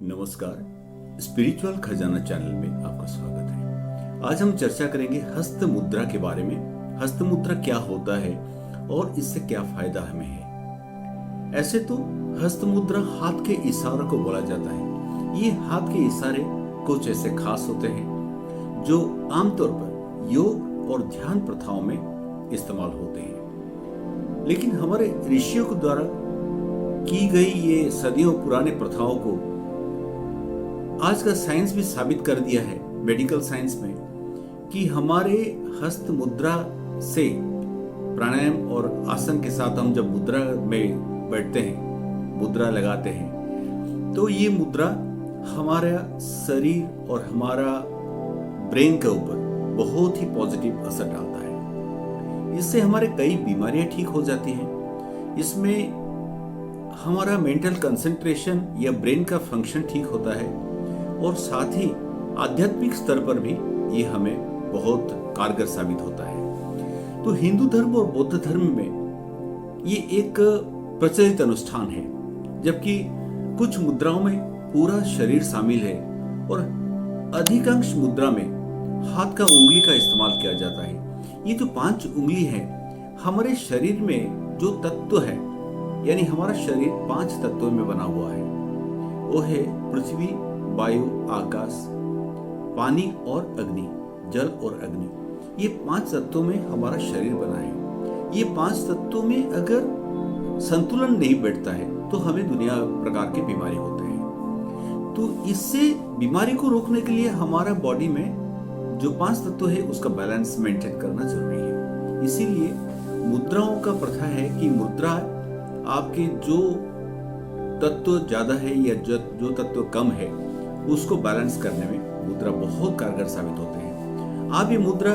नमस्कार, स्पिरिचुअल खजाना चैनल में आपका स्वागत है। आज हम चर्चा करेंगे हस्त मुद्रा के बारे में। हस्त मुद्रा क्या होता है और इससे क्या फायदा हमें है। ऐसे तो हस्त मुद्रा हाथ के इशारों को बोला जाता है। ये हाथ के इशारे कुछ ऐसे खास होते हैं जो आमतौर पर योग और ध्यान प्रथाओं में इस्तेमाल होते हैं, लेकिन हमारे ऋषियों के द्वारा की गई ये सदियों पुराने प्रथाओं को आज का साइंस भी साबित कर दिया है, मेडिकल साइंस में, कि हमारे हस्त मुद्रा से प्राणायाम और आसन के साथ हम जब मुद्रा में बैठते हैं, मुद्रा लगाते हैं, तो ये मुद्रा हमारा शरीर और हमारा ब्रेन के ऊपर बहुत ही पॉजिटिव असर डालता है। इससे हमारे कई बीमारियां ठीक हो जाती हैं। इसमें हमारा मेंटल कंसंट्रेशन या ब्रेन का फंक्शन ठीक होता है और साथ ही आध्यात्मिक स्तर पर भी ये हमें बहुत कारगर साबित होता है। तो हिंदू धर्म और बौद्ध धर्म में ये एक प्रचलित अनुष्ठान है, जबकि कुछ मुद्राओं में पूरा शरीर शामिल है और अधिकांश मुद्रा में हाथ का उंगली का इस्तेमाल किया जाता है। ये जो 5 उंगली है, हमारे शरीर में जो तत्व है, यानी हमारा शरीर 5 तत्वों में बना हुआ है। वो है पृथ्वी, वायु, आकाश, पानी और अग्नि, जल और अग्नि। ये 5 तत्वों में हमारा शरीर बना है। ये 5 तत्वों में अगर संतुलन नहीं बैठता है तो हमें दुनिया प्रकार की बीमारी होते हैं। तो इससे बीमारी को रोकने के लिए हमारा बॉडी में जो 5 तत्व है उसका बैलेंस मेंटेन करना जरूरी है। इसीलिए मुद्राओं का प्रथा है कि मुद्रा आपके जो तत्व ज्यादा है या जो तत्व कम है उसको बैलेंस करने में मुद्रा बहुत कारगर साबित होते हैं। आप ये मुद्रा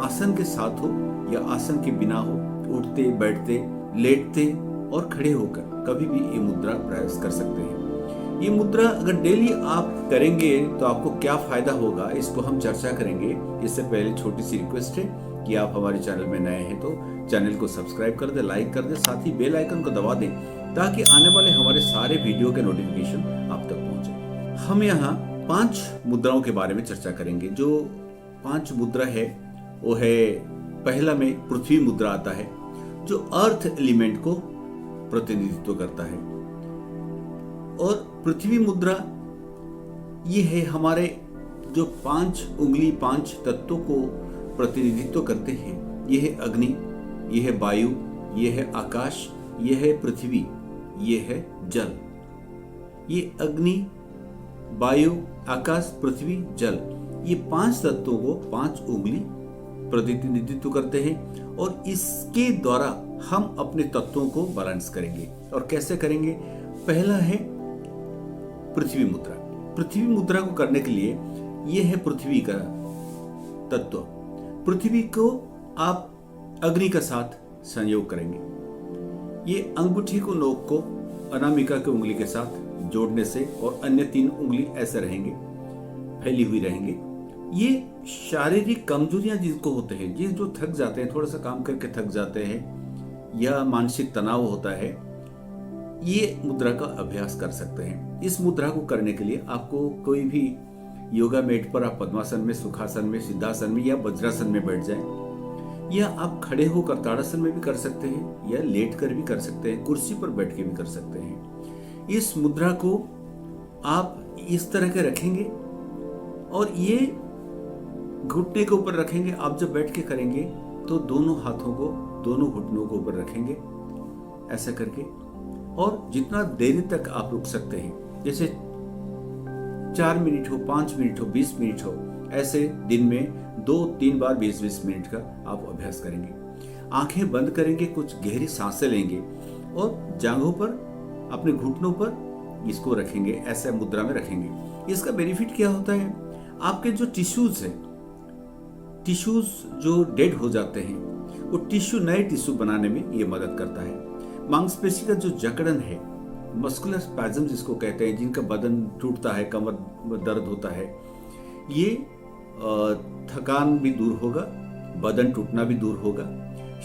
आसन के साथ हो या आसन के बिना हो, उठते बैठते, लेटते और खड़े होकर कभी भी ये मुद्रा प्रयास कर सकते हैं। ये मुद्रा अगर डेली आप करेंगे तो आपको क्या फायदा होगा, इसको हम चर्चा करेंगे। इससे पहले छोटी सी रिक्वेस्ट है कि आप हमारे चैनल में नए हैं तो चैनल को सब्सक्राइब कर दे, लाइक कर दे, साथ ही बेल आइकन को दबा दें ताकि आने वाले हमारे सारे वीडियो के नोटिफिकेशन आप तक पहुंचे। हम यहाँ 5 मुद्राओं के बारे में चर्चा करेंगे। जो 5 मुद्रा है वो है, पहला में पृथ्वी मुद्रा आता है जो अर्थ एलिमेंट को प्रतिनिधित्व करता है। और पृथ्वी मुद्रा ये है हमारे जो 5 उंगली 5 तत्वों को प्रतिनिधित्व करते हैं। ये है अग्नि, ये है वायु, ये है आकाश, ये है पृथ्वी, ये है जल। ये अग्नि, वायु, आकाश, पृथ्वी, जल, ये 5 तत्वों को 5 उंगली प्रतिनिधित्व करते हैं और इसके द्वारा हम अपने तत्वों को बैलेंस करेंगे। और कैसे करेंगे? पहला है पृथ्वी मुद्रा। पृथ्वी मुद्रा को करने के लिए यह है पृथ्वी का तत्व। पृथ्वी को आप अग्नि के साथ संयोग करेंगे। ये अंगूठी को नोक को अनामिका की उंगली के साथ जोड़ने से और अन्य 3 उंगली ऐसे रहेंगे, फैली हुई रहेंगे। ये शारीरिक कमजोरियां जिनको होते हैं, जिस जो थक जाते हैं, थोड़ा सा काम करके थक जाते हैं या मानसिक तनाव होता है, ये मुद्रा का अभ्यास कर सकते हैं। इस मुद्रा को करने के लिए आपको कोई भी योगा मैट पर आप पद्मासन में, सुखासन में, सिद्धासन में या वज्रासन में बैठ जाएं, या आप खड़े होकर ताड़ासन में भी कर सकते हैं या लेट कर भी कर सकते हैं, कुर्सी पर बैठ के भी कर सकते हैं। इस मुद्रा को आप इस तरह के रखेंगे और ये घुटने के ऊपर रखेंगे। आप जब बैठ के करेंगे तो दोनों हाथों को दोनों घुटनों के ऊपर रखेंगे ऐसा करके, और जितना देरी तक आप रुक सकते हैं, जैसे 4 मिनट हो, 5 मिनट हो, 20 मिनट हो, ऐसे दिन में 2-3 बार 20-20 मिनट का आप अभ्यास करेंगे। आंखें बंद करेंगे, कुछ गहरी सांसें लेंगे और जांघों पर, अपने घुटनों पर इसको रखेंगे, ऐसे मुद्रा में रखेंगे। इसका बेनिफिट क्या होता है? आपके जो टिश्यूज हैं, टिश्यूज जो डेड हो जाते हैं, वो टिश्यू, नए टिश्यू बनाने में ये मदद करता है। मांसपेशी का जो जकड़न है, मस्कुलर स्पैज्म जिसको कहते हैं, जिनका बदन टूटता है, कमर दर्द होता है, ये थकान भी दूर होगा, बदन टूटना भी दूर होगा,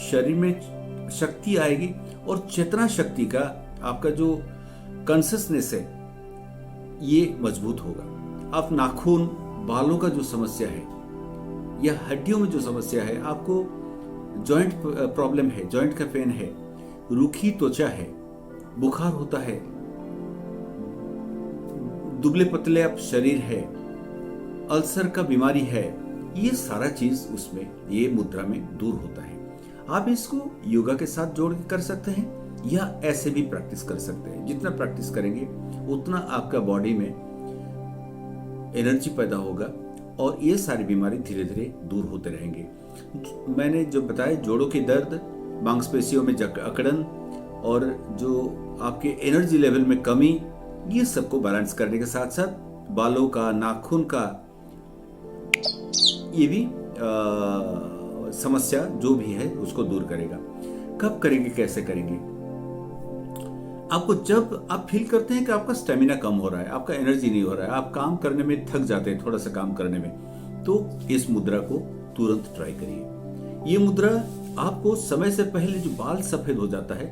शरीर में शक्ति आएगी और चेतना शक्ति का, आपका जो कॉन्शियसनेस है, ये मजबूत होगा। आप नाखून, बालों का जो समस्या है या हड्डियों में जो समस्या है, आपको जॉइंट प्रॉब्लम है, जॉइंट का पेन है, रूखी त्वचा है, बुखार होता है, दुबले पतले आप शरीर है, अल्सर का बीमारी है, ये सारा चीज उसमें ये मुद्रा में दूर होता है। आप इसको योगा के साथ जोड़ के कर सकते हैं या ऐसे भी प्रैक्टिस कर सकते हैं। जितना प्रैक्टिस करेंगे उतना आपका बॉडी में एनर्जी पैदा होगा और ये सारी बीमारी धीरे धीरे दूर होते रहेंगे। मैंने जो बताया, जोड़ों की दर्द, मांसपेशियों में अकड़न और जो आपके एनर्जी लेवल में कमी, ये सबको बैलेंस करने के साथ साथ बालों का, नाखून का, ये भी समस्या जो भी है उसको दूर करेगा। कब करेंगे, कैसे करेंगे? आपको जब आप फील करते हैं कि आपका स्टेमिना कम हो रहा है, आपका एनर्जी नहीं हो रहा है, आप काम करने में थक जाते हैं, थोड़ा सा काम करने में, तो इस मुद्रा को तुरंत ट्राई करिए। ये मुद्रा आपको समय से पहले जो बाल सफेद हो जाता है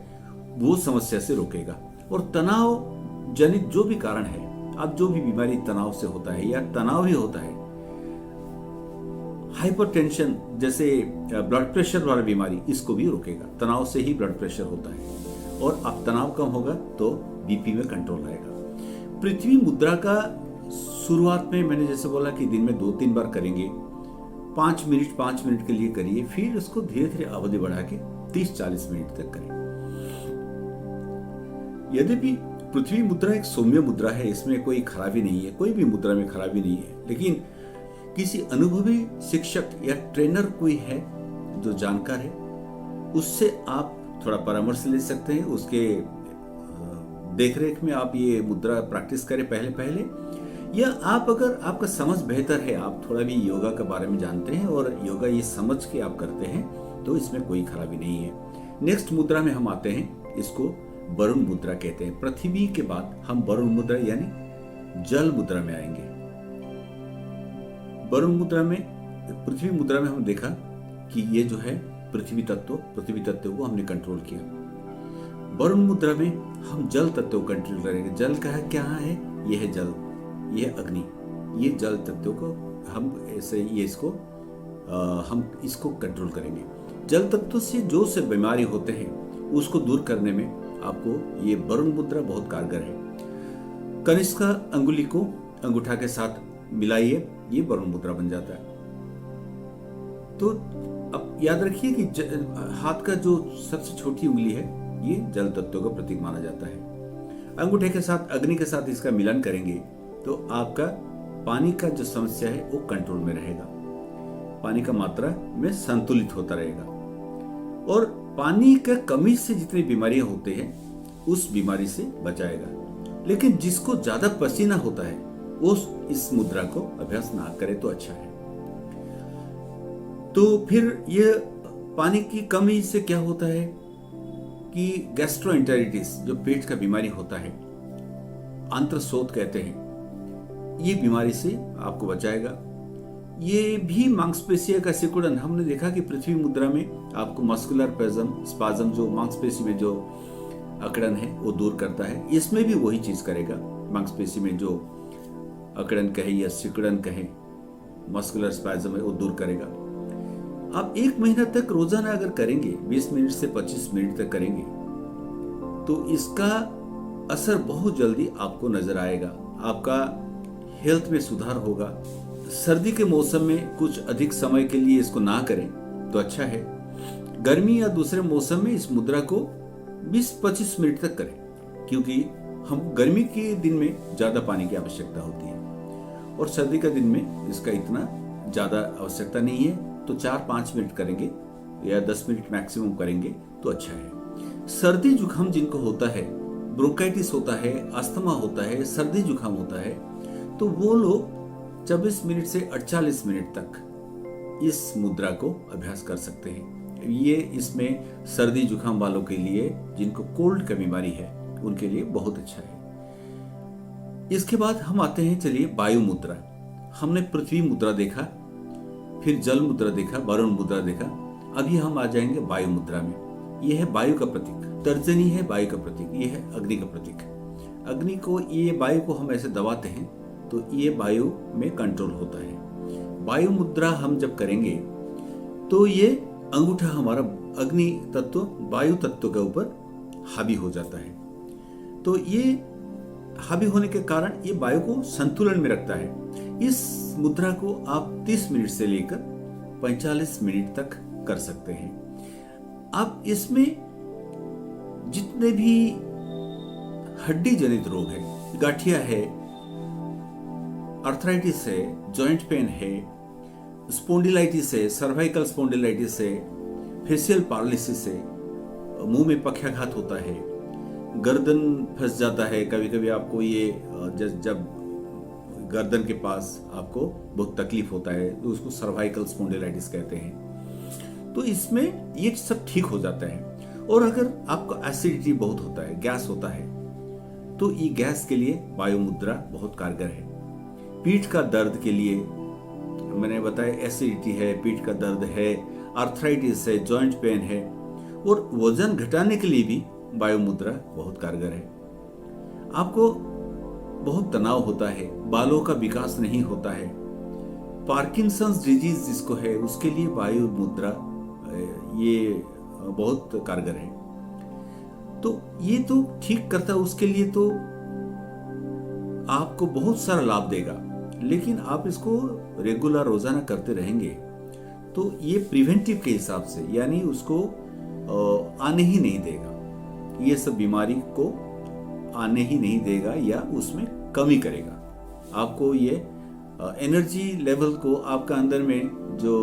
वो समस्या से रोकेगा। और तनाव जनित जो भी कारण है, आप जो भी बीमारी तनाव से होता है या तनाव ही होता है, हाइपरटेंशन जैसे ब्लड प्रेशर वाली बीमारी, इसको भी रोकेगा। तनाव से ही ब्लड प्रेशर होता है और आप तनाव कम होगा तो बीपी में कंट्रोल आएगा। पृथ्वी मुद्रा का शुरुआत में मैंने जैसे बोला कि दिन में 2-3 बार करेंगे, 5 मिनट के लिए करिए, फिर उसको धीरे धीरे अवधि बढ़ा के 30-40 मिनट तक करें। यद्यपि पृथ्वी मुद्रा एक सौम्य मुद्रा है, इसमें कोई खराबी नहीं है, कोई भी मुद्रा में खराबी नहीं है, लेकिन किसी अनुभवी शिक्षक या ट्रेनर कोई है जो जानकार है, उससे आप थोड़ा परामर्श ले सकते हैं। उसके देखरेख में आप ये मुद्रा प्रैक्टिस करें पहले, या आप अगर आपका समझ बेहतर है, आप थोड़ा भी योगा के बारे में जानते हैं और योगा ये समझ के आप करते हैं, तो इसमें कोई खराबी नहीं है। नेक्स्ट मुद्रा में हम आते हैं, इसको वरुण मुद्रा कहते हैं। पृथ्वी के बाद हम वरुण मुद्रा यानी जल मुद्रा में आएंगे। वरुण मुद्रा में, पृथ्वी मुद्रा में हम देखा कि ये जो है पृथ्वी तत्व को हमने कंट्रोल किया। वरुण मुद्रा में हम जल तत्व को कंट्रोल करेंगे। जल का क्या है? ये है जल, ये है अग्नि, ये जल तत्व को हम ऐसे हम इसको कंट्रोल करेंगे। जल तत्व से जो से बीमारी होते हैं उसको दूर करने में आपको ये वरुण मुद्रा बहुत कारगर है। कनिष्का अंगुली को अंगूठा के साथ मिलाइए, ये वरुण मुद्रा बन जाता है। तो अब याद रखिए कि हाथ का जो सबसे छोटी उंगली है ये जल तत्व का प्रतीक माना जाता है। अंगूठे के साथ अग्नि के साथ इसका मिलन करेंगे तो आपका पानी का जो समस्या है वो कंट्रोल में रहेगा, पानी का मात्रा में संतुलित होता रहेगा और पानी का कमी से जितनी बीमारियां होती हैं उस बीमारी से बचाएगा। लेकिन जिसको ज्यादा पसीना होता है वो इस मुद्रा को अभ्यास ना करे तो अच्छा है। तो फिर ये पानी की कमी से क्या होता है कि गैस्ट्रोएंटेरिटिस जो पेट का बीमारी होता है, आंत्रशोथ कहते हैं, ये बीमारी से आपको बचाएगा। ये भी मांसपेशियों का सिकुड़न, हमने देखा कि पृथ्वी मुद्रा में आपको मस्कुलर स्पाज्म जो मांसपेशी में जो अकड़न है वो दूर करता है। इसमें भी वही चीज करेगा, मांसपेशी में जो अकड़न कहे या सिकुड़न कहे, मस्कुलर स्पाज्म है वो दूर करेगा। आप 1 महीना तक रोजाना अगर करेंगे, 20 मिनट से 25 मिनट तक करेंगे, तो इसका असर बहुत जल्दी आपको नजर आएगा। आपका हेल्थ में सुधार होगा। सर्दी के मौसम में कुछ अधिक समय के लिए इसको ना करें तो अच्छा है। गर्मी या दूसरे मौसम में इस मुद्रा को 20-25 मिनट तक करें, क्योंकि हम गर्मी के दिन में ज्यादा पानी की आवश्यकता होती है और सर्दी का दिन में इसका इतना ज्यादा आवश्यकता नहीं है। तो 4-5 मिनट करेंगे या 10 मिनट मैक्सिमम करेंगे तो अच्छा है। सर्दी जुकाम जिनको होता है, ब्रोंकाइटिस होता है, अस्थमा होता है, सर्दी जुकाम होता है, तो वो लोग 24 मिनट से 48 मिनट तक इस मुद्रा को अभ्यास कर सकते हैं। ये इसमें सर्दी जुकाम वालों के लिए, जिनको कोल्ड का बीमारी है, उनके लिए बहुत अच्छा है। इसके बाद हम आते हैं, चलिए, वायु मुद्रा। हमने पृथ्वी मुद्रा देखा, फिर जल मुद्रा देखा, वरुण मुद्रा देखा, अभी हम आ जाएंगे वायु मुद्रा में। यह है वायु का प्रतीक, तर्जनी है वायु का प्रतीक, यह है अग्नि का प्रतीक। अग्नि को, ये वायु को हम ऐसे दबाते हैं तो ये वायु में कंट्रोल होता है। वायु मुद्रा हम जब करेंगे तो ये अंगूठा हमारा अग्नि तत्व वायु तत्व के ऊपर हावी हो जाता है। तो ये हावी होने के कारण ये वायु को संतुलन में रखता है। इस मुद्रा को आप 30 मिनट से लेकर 45 मिनट तक कर सकते हैं। आप इसमें जितने भी हड्डी जनित रोग है, गठिया है, आर्थराइटिस है, जॉइंट पेन है, स्पॉन्डिलाइटिस है, सर्वाइकल स्पॉन्डिलाइटिस है, फेशियल पैरालिसिस है, मुंह में पक्षाघात होता है, गर्दन फंस जाता है, कभी कभी आपको ये जब गर्दन के पास आपको बहुत तकलीफ होता है तो उसको सर्वाइकल स्पॉन्डिलाइटिस कहते हैं। तो इसमें ये सब ठीक हो जाता है। और अगर आपको एसिडिटी बहुत होता है, गैस होता है, तो ये गैस के लिए वायु मुद्रा बहुत कारगर है। पीठ का दर्द के लिए मैंने बताया, एसिडिटी है, पीठ का दर्द है, आर्थराइटिस है, जॉइंट पेन है, और वजन घटाने के लिए भी वायु मुद्रा बहुत कारगर है। आपको बहुत तनाव होता है, बालों का विकास नहीं होता है, पार्किंसंस डिजीज जिसको है उसके लिए वायु मुद्रा ये बहुत कारगर है। तो ये तो ठीक करता है, उसके लिए तो आपको बहुत सारा लाभ देगा। लेकिन आप इसको रेगुलर रोजाना करते रहेंगे तो ये प्रिवेंटिव के हिसाब से, यानी उसको आने ही नहीं देगा, ये सब बीमारी को आने ही नहीं देगा या उसमें कमी करेगा। आपको ये एनर्जी लेवल को, आपका अंदर में जो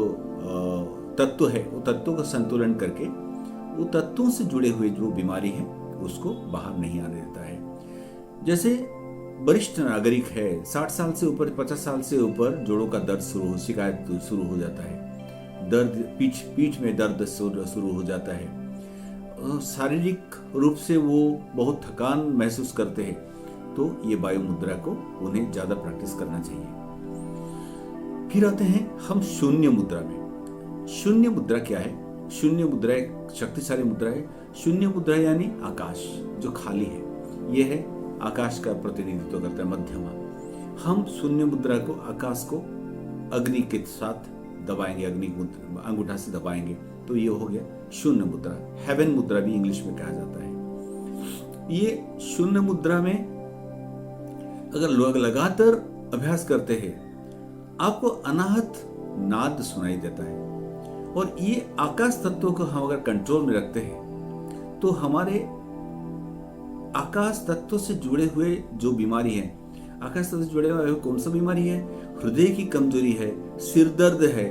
तत्व है वो तत्वों का संतुलन करके वो तत्वों से जुड़े हुए जो बीमारी है उसको बाहर नहीं आने देता है। जैसे वरिष्ठ नागरिक है, 60 साल से ऊपर, 50 साल से ऊपर, जोड़ों का दर्द शिकायत शुरू हो जाता है, दर्द पीठ में दर्द शुरू हो जाता है, शारीरिक रूप से वो बहुत थकान महसूस करते हैं, तो ये वायु मुद्रा को उन्हें ज्यादा प्रैक्टिस करना चाहिए। फिर आते हैं हम शून्य मुद्रा में। शून्य मुद्रा क्या है? शून्य मुद्रा एक शक्तिशाली मुद्रा है। शून्य मुद्रा यानी आकाश जो खाली है, यह है आकाश का प्रतिनिधित्व करता है, मध्यमा। हम शून्य मुद्रा को, आकाश को अग्नि के साथ दबाएंगे, अग्नि अंगूठा से दबाएंगे तो ये हो गया शून्य मुद्रा। हेवन मुद्रा भी इंग्लिश में कहा जाता है। ये शून्य मुद्रा में अगर लोग लगातार अभ्यास करते हैं, आपको अनाहत नाद सुनाई देता है। और ये आकाश तत्वों को हम अगर कंट्रोल में रखते हैं तो हमारे आकाश तत्व से जुड़े हुए जो बीमारी है, आकाश तत्व से जुड़े हुए कौन सा बीमारी है? हृदय की कमजोरी है, सिर दर्द है,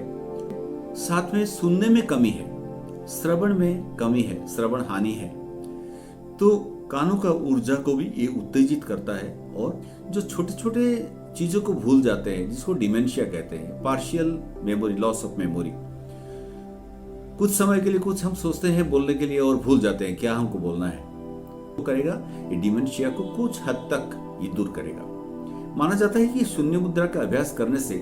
साथ में सुनने में कमी है, श्रवण में कमी है, श्रवण हानि है, तो कानों का ऊर्जा को भी ये उत्तेजित करता है। और जो छोटे छोटे चीजों को भूल जाते हैं, जिसको डिमेंशिया कहते हैं, partial memory, loss of memory, कुछ समय के लिए कुछ हम सोचते हैं बोलने के लिए और भूल जाते हैं क्या हमको बोलना है, तो करेगा ये डिमेंशिया को कुछ हद तक ये दूर करेगा। माना जाता है कि शून्य मुद्रा का अभ्यास करने से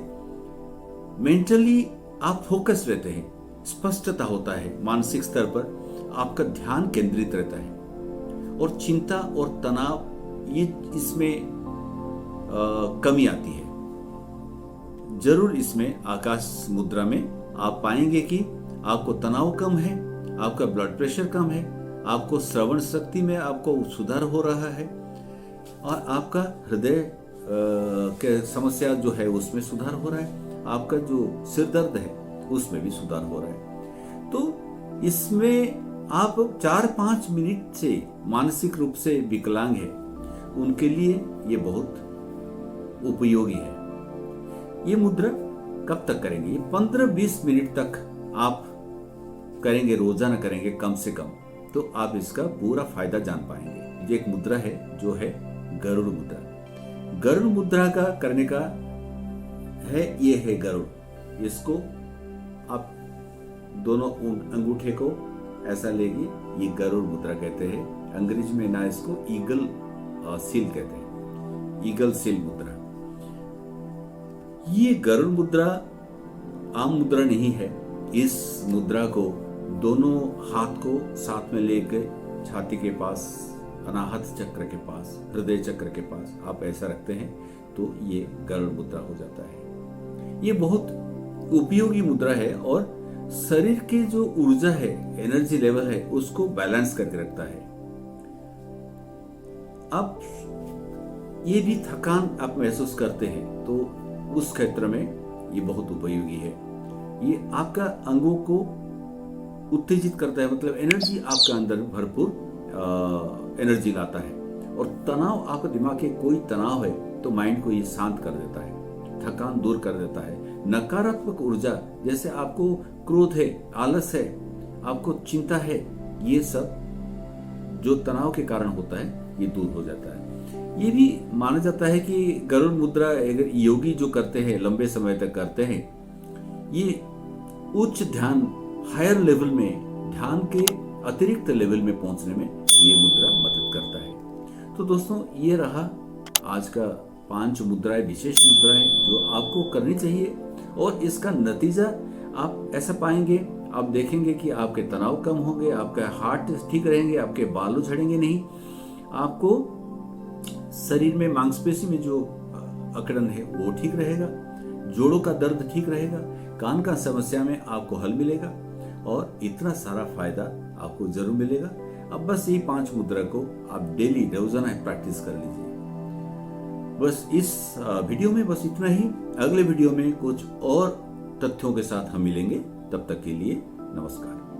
मेंटली आप फोकस रहते हैं, स्पष्टता होता है, मानसिक स्तर पर आपका ध्यान केंद्रित रहता है, और चिंता और तनाव ये इसमें कमी आती है। जरूर इसमें आकाश मुद्रा में आप पाएंगे कि आपको तनाव कम है, आपका ब्लड प्रेशर कम है, आपको श्रवण शक्ति में आपको सुधार हो रहा है, और आपका हृदय के समस्या जो है उसमें सुधार हो रहा है, आपका जो सिर दर्द है उसमें भी सुधार हो रहा है। तो इसमें आप 4-5 मिनट से मानसिक रूप से विकलांग है उनके लिए ये बहुत उपयोगी है। ये मुद्रा कब तक करेंगे? ये 15-20 मिनट तक आप करेंगे, रोजाना करेंगे कम से कम, तो आप इसका पूरा फायदा जान पाएंगे। ये एक मुद्रा है जो है गरुड़ मुद्रा। गरुड़ मुद्रा का करने का है, ये है गरुड़। इसको आप दोनों अंगूठे को ऐसा लेगी, ये गरुड़ मुद्रा कहते हैं। अंग्रेजी में ना इसको ईगल सील कहते हैं, ईगल सील मुद्रा। ये गरुड़ मुद्रा आम मुद्रा नहीं है। इस मुद्रा को दोनों हाथ को साथ में लेकर छाती के पास अनाहत चक्र के पास, हृदय चक्र के पास आप ऐसा रखते हैं तो ये गरुड़ मुद्रा हो जाता है। ये बहुत उपयोगी मुद्रा है और शरीर के जो ऊर्जा है, एनर्जी लेवल है, उसको बैलेंस करके रखता है। आप ये भी थकान आप महसूस करते हैं तो उस क्षेत्र में ये बहुत उपयोगी है। ये आपका अंगों को उत्तेजित करता है, मतलब एनर्जी आपके अंदर भरपूर एनर्जी लाता है। और तनाव, आपका दिमाग के कोई तनाव है तो माइंड को ये शांत कर देता है, थकान दूर कर देता है। नकारात्मक ऊर्जा, जैसे आपको क्रोध है, आलस है, आपको चिंता है, ये सब जो तनाव के कारण होता है ये दूर हो जाता है। ये भी माना जाता है कि गरुड़ मुद्रा अगर योगी जो करते हैं, लंबे समय तक करते हैं, ये उच्च ध्यान, हायर लेवल में, ध्यान के अतिरिक्त लेवल में पहुंचने में ये मुद्रा मदद करता है। तो दोस्तों, ये रहा आज का 5 मुद्राएं, विशेष मुद्राएं जो आपको करनी चाहिए। और इसका नतीजा आप ऐसा पाएंगे, आप देखेंगे कि आपके तनाव कम होंगे, आपका हार्ट ठीक रहेंगे, आपके बाल झड़ेंगे नहीं, आपको शरीर में मांसपेशी में जो अकड़न है वो ठीक रहेगा, जोड़ों का दर्द ठीक रहेगा, कान का समस्या में आपको हल मिलेगा और इतना सारा फायदा आपको जरूर मिलेगा। अब बस ये 5 मुद्रा को आप डेली, रोजाना प्रैक्टिस कर लीजिए। बस इस वीडियो में बस इतना ही। अगले वीडियो में कुछ और तथ्यों के साथ हम मिलेंगे। तब तक के लिए नमस्कार।